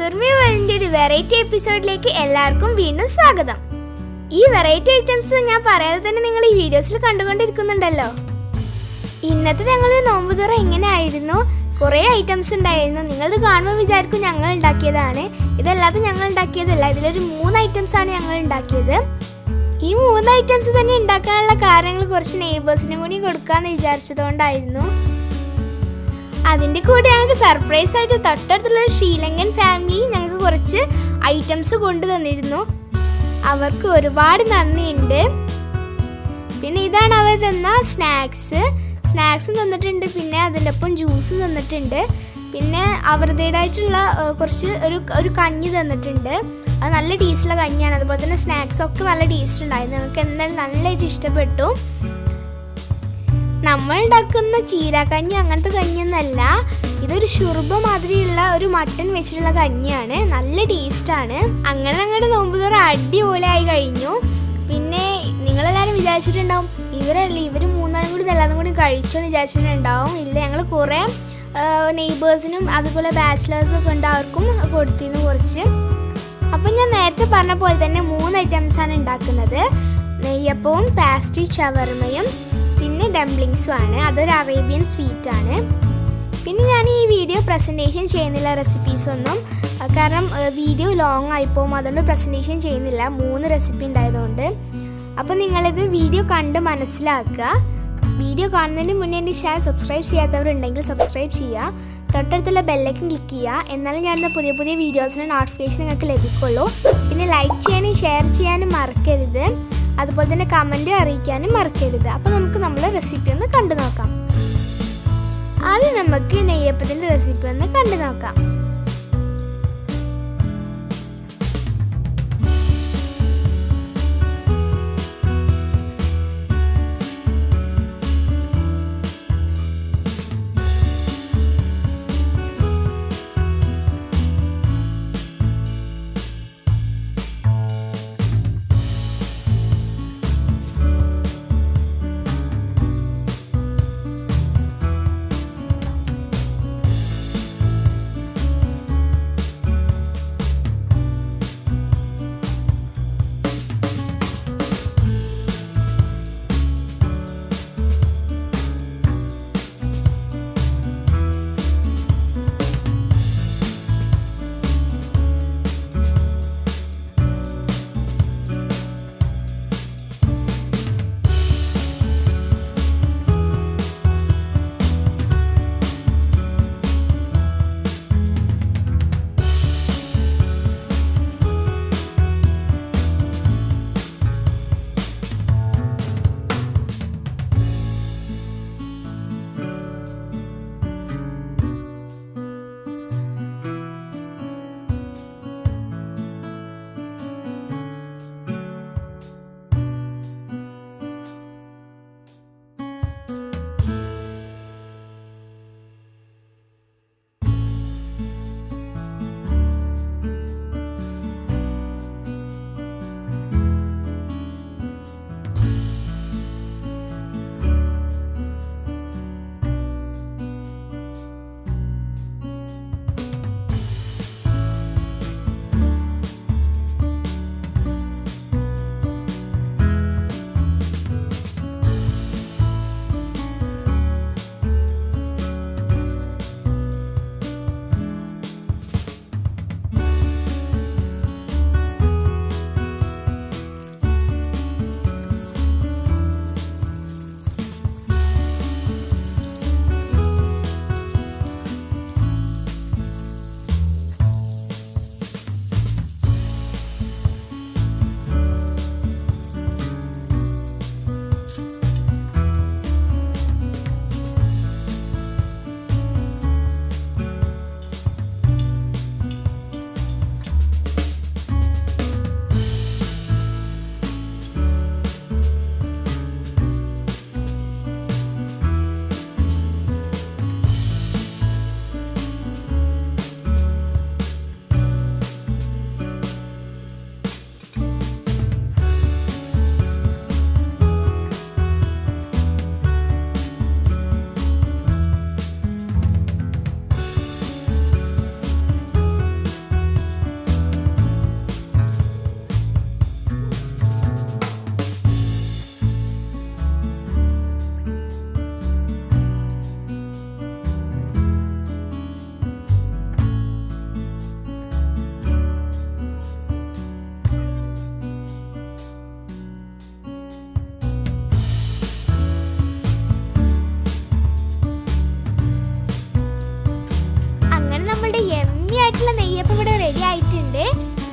സുർമി വേൾഡിന്റെ ഒരു വെറൈറ്റി എപ്പിസോഡിലേക്ക് എല്ലാവർക്കും വീണ്ടും സ്വാഗതം. ഈ വെറൈറ്റി ഐറ്റംസ് ഞാൻ പറയാതെ തന്നെ നിങ്ങൾ ഈ വീഡിയോസിൽ കണ്ടുകൊണ്ടിരിക്കുന്നുണ്ടല്ലോ. ഇന്നത്തെ ഞങ്ങളുടെ നോമ്പ് തുറ എങ്ങനെയായിരുന്നു? കുറേ ഐറ്റംസ് ഉണ്ടായിരുന്നു. നിങ്ങളിത് കാണുമ്പോൾ വിചാരിക്കും ഞങ്ങൾ ഉണ്ടാക്കിയതാണ്. ഇതല്ലാതെ ഞങ്ങൾ ഉണ്ടാക്കിയതല്ല. ഇതിലൊരു 3 ഐറ്റംസ് ആണ് ഞങ്ങൾ ഉണ്ടാക്കിയത്. ഈ 3 ഐറ്റംസ് തന്നെ ഉണ്ടാക്കാനുള്ള കാരണങ്ങൾ കുറച്ച് നെയ്ബേഴ്സിനും കൂടി കൊടുക്കാമെന്ന് വിചാരിച്ചതുകൊണ്ടായിരുന്നു. അതിൻ്റെ കൂടെ ഞങ്ങൾക്ക് സർപ്രൈസ് ആയിട്ട് തൊട്ടടുത്തുള്ള ശ്രീലങ്കൻ ഫാമിലി ഞങ്ങൾക്ക് കുറച്ച് ഐറ്റംസ് കൊണ്ടു തന്നിരുന്നു. അവർക്ക് ഒരുപാട് നന്ദിയുണ്ട്. പിന്നെ ഇതാണ് അവർ തന്ന സ്നാക്സും തന്നിട്ടുണ്ട്. പിന്നെ അതിൻ്റെ ഒപ്പം ജ്യൂസും തന്നിട്ടുണ്ട്. പിന്നെ അവരുടേതായിട്ടുള്ള കുറച്ച് ഒരു കഞ്ഞി തന്നിട്ടുണ്ട്. അത് നല്ല ടേസ്റ്റുള്ള കഞ്ഞിയാണ്. അതുപോലെ തന്നെ സ്നാക്സൊക്കെ നല്ല ടേസ്റ്റ് ഉണ്ടായിരുന്നു. ഞങ്ങൾക്ക് എന്തായാലും നല്ലതായിട്ട് ഇഷ്ടപ്പെട്ടു. നമ്മൾ ഉണ്ടാക്കുന്ന ചീരക്കഞ്ഞി അങ്ങനത്തെ കഞ്ഞിയൊന്നല്ല. ഇതൊരു ഷുർബ മാതിരിയുള്ള ഒരു മട്ടൺ വെച്ചിട്ടുള്ള കഞ്ഞിയാണ്. നല്ല ടേസ്റ്റാണ്. അങ്ങനെ ഞങ്ങളുടെ നോമ്പ് തുറ അടിപൊളിയായി കഴിഞ്ഞു. പിന്നെ നിങ്ങളെല്ലാവരും വിചാരിച്ചിട്ടുണ്ടാവും ഇവർ 3 കൂടി എല്ലാതും കൂടി കഴിച്ചോന്ന് വിചാരിച്ചിട്ടുണ്ടാവും. ഇല്ല, ഞങ്ങൾ കുറേ നെയ്ബേഴ്സിനും അതുപോലെ ബാച്ചിലേഴ്സൊക്കെ ഉണ്ട്, അവർക്കും കൊടുത്തിരുന്നു കുറച്ച്. അപ്പം ഞാൻ നേരത്തെ പറഞ്ഞ പോലെ തന്നെ 3 ഐറ്റംസാണ് ഉണ്ടാക്കുന്നത്. നെയ്യപ്പവും പാസ്ട്രി ഷവർമയും പിന്നെ ഡംബ്ലിങ്സും ആണ്. അതൊരു അറേബ്യൻ സ്വീറ്റാണ്. പിന്നെ ഞാൻ ഈ വീഡിയോ പ്രസൻറ്റേഷൻ ചെയ്യുന്നില്ല റെസിപ്പീസൊന്നും, കാരണം വീഡിയോ ലോങ് ആയിപ്പോവും. അതുകൊണ്ട് പ്രസൻറ്റേഷൻ ചെയ്യുന്നില്ല. 3 റെസിപ്പി ഉണ്ടായതുകൊണ്ട്. അപ്പോൾ നിങ്ങളിത് വീഡിയോ കണ്ട് മനസ്സിലാക്കുക. വീഡിയോ കാണുന്നതിന് മുന്നേ എൻ്റെ ചാനൽ സബ്സ്ക്രൈബ് ചെയ്യാത്തവരുണ്ടെങ്കിൽ സബ്സ്ക്രൈബ് ചെയ്യുക. തൊട്ടടുത്തുള്ള ബെല്ലൈക്കൺ ക്ലിക്ക് ചെയ്യുക. എന്നാലും ഞാനിന്ന് പുതിയ വീഡിയോസിൻ്റെ നോട്ടിഫിക്കേഷൻ നിങ്ങൾക്ക് ലഭിക്കുള്ളൂ. പിന്നെ ലൈക്ക് ചെയ്യാനും ഷെയർ ചെയ്യാനും മറക്കരുത്. അതുപോലെ തന്നെ കമൻറ്റ് അറിയിക്കാനും മറക്കരുത്. അപ്പോൾ നമുക്ക് നമ്മുടെ റെസിപ്പി ഒന്ന് കണ്ടു നോക്കാം. ആദ്യം നമുക്ക് നെയ്യപ്പത്തിൻ്റെ റെസിപ്പി ഒന്ന് കണ്ടു നോക്കാം.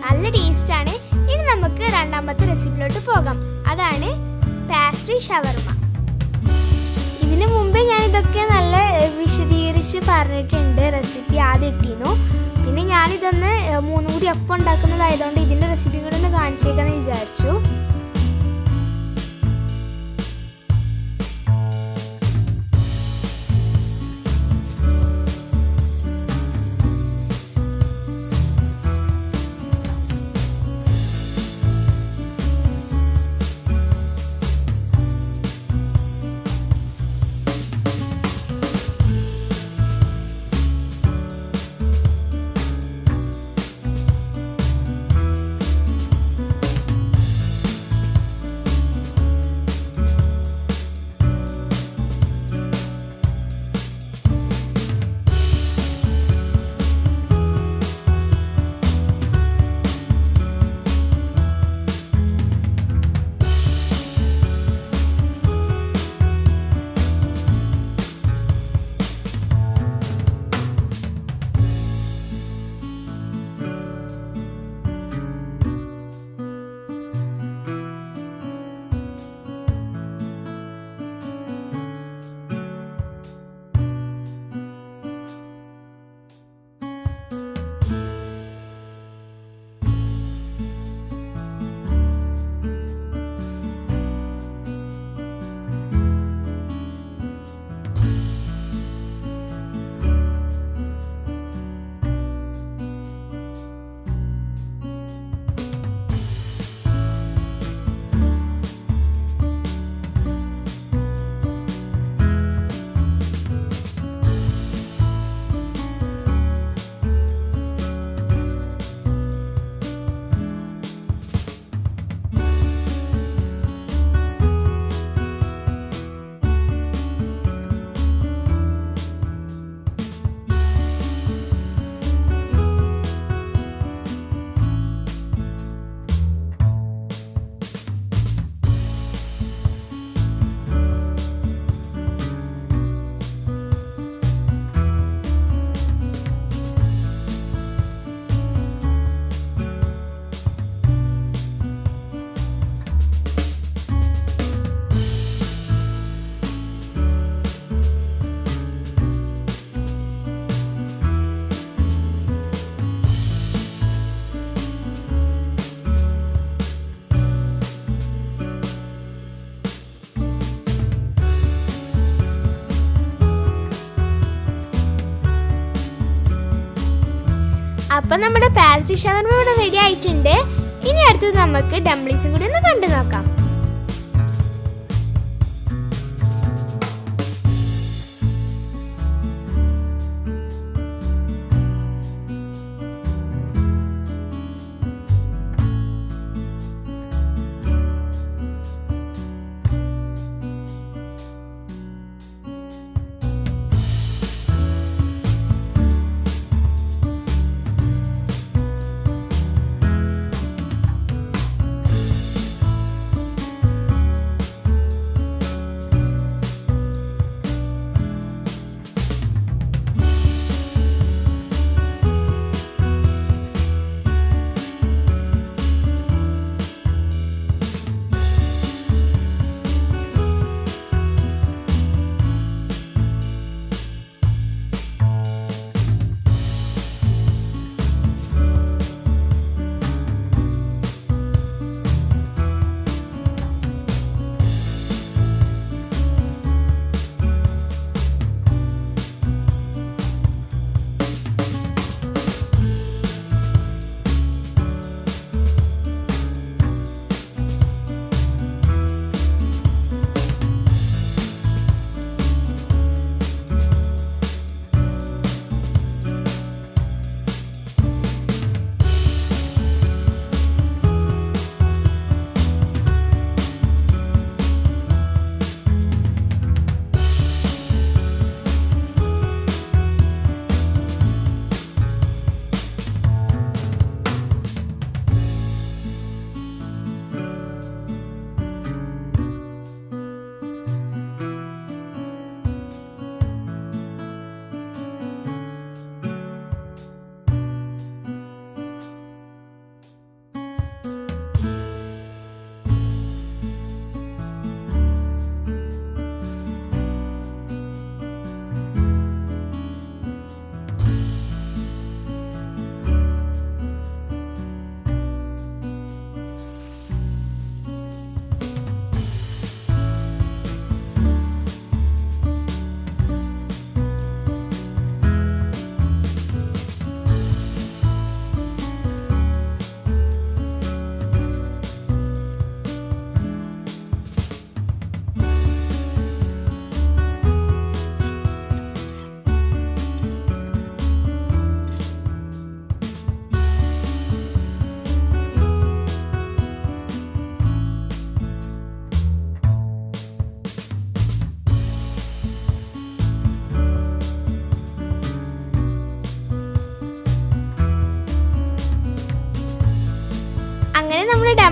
നല്ല ടേസ്റ്റാണ്. ഇനി നമുക്ക് രണ്ടാമത്തെ റെസിപ്പിയിലോട്ട് പോകാം. അതാണ് പാസ്ട്രി ഷവർമ. ഇതിനു മുമ്പേ ഞാൻ ഇതൊക്കെ നല്ല വിശദീകരിച്ച് പറഞ്ഞിട്ടുണ്ട്. റെസിപ്പി ആദ്യം ഇട്ടിരുന്നു. പിന്നെ ഞാനിതൊന്ന് 3 കൂടി ഒപ്പം ഉണ്ടാക്കുന്നതായതുകൊണ്ട് ഇതിൻ്റെ റെസിപ്പി കൂടെ ഒന്ന് കാണിച്ചേക്കാമെന്ന് വിചാരിച്ചു. അപ്പം നമ്മുടെ പാസ്ട്രി ഷവർമ ഇവിടെ റെഡി ആയിട്ടുണ്ട്. ഇനി അടുത്തത് നമുക്ക് ഡംപ്ലിങ്സും കൂടി ഒന്ന് കണ്ടു നോക്കാം.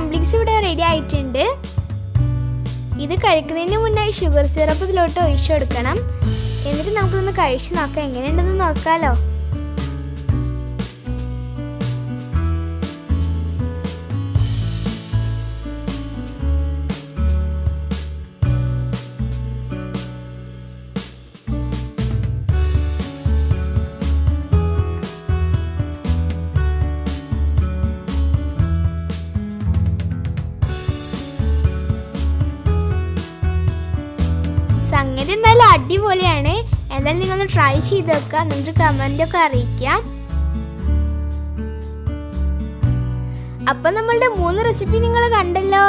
ഡംപ്ലിങ്സ് ഇവിടെ റെഡി ആയിട്ടുണ്ട്. ഇത് കഴിക്കുന്നതിന് മുന്നേ ഷുഗർ സിറപ്പ് ഇതിലോട്ട് ഒഴിച്ചു കൊടുക്കണം. എന്നിട്ട് നമുക്കൊന്ന് കഴിച്ചു നോക്കാം, എങ്ങനെയുണ്ടെന്ന് നോക്കാലോ. സംഗതി എന്തായാലും അടിപൊളിയാണ്. എന്തായാലും നിങ്ങളൊന്ന് ട്രൈ ചെയ്ത് നോക്കുക, എന്നിട്ട് കമൻ്റൊക്കെ അറിയിക്കാം. അപ്പം നമ്മളുടെ 3 റെസിപ്പി നിങ്ങൾ കണ്ടല്ലോ.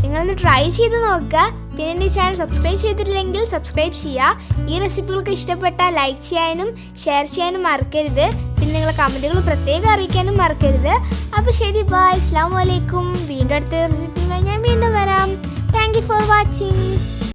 നിങ്ങളൊന്ന് ട്രൈ ചെയ്ത് നോക്കുക. പിന്നെ എൻ്റെ ചാനൽ സബ്സ്ക്രൈബ് ചെയ്തിട്ടില്ലെങ്കിൽ സബ്സ്ക്രൈബ് ചെയ്യുക. ഈ റെസിപ്പികൾക്ക് ഇഷ്ടപ്പെട്ടാൽ ലൈക്ക് ചെയ്യാനും ഷെയർ ചെയ്യാനും മറക്കരുത്. പിന്നെ നിങ്ങളെ കമൻറ്റുകൾ പ്രത്യേകം അറിയിക്കാനും മറക്കരുത്. അപ്പോൾ ശരി, ബൈ, അസ്സലാമു അലൈക്കും. വീണ്ടും അടുത്ത റെസിപ്പിയുമായി ഞാൻ വീണ്ടും വരാം. Thank you for watching.